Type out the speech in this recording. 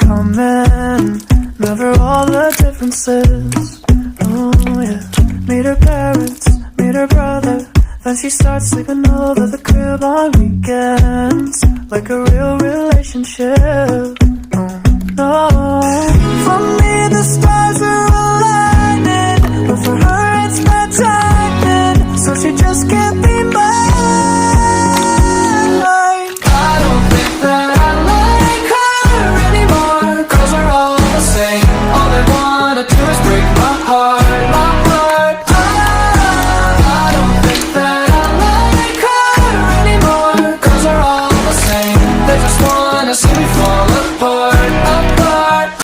common, never all the differences. Oh yeah, meet her parents, meet her brother, then she starts sleeping over the crib on weekends, like a real relationship. Oh no.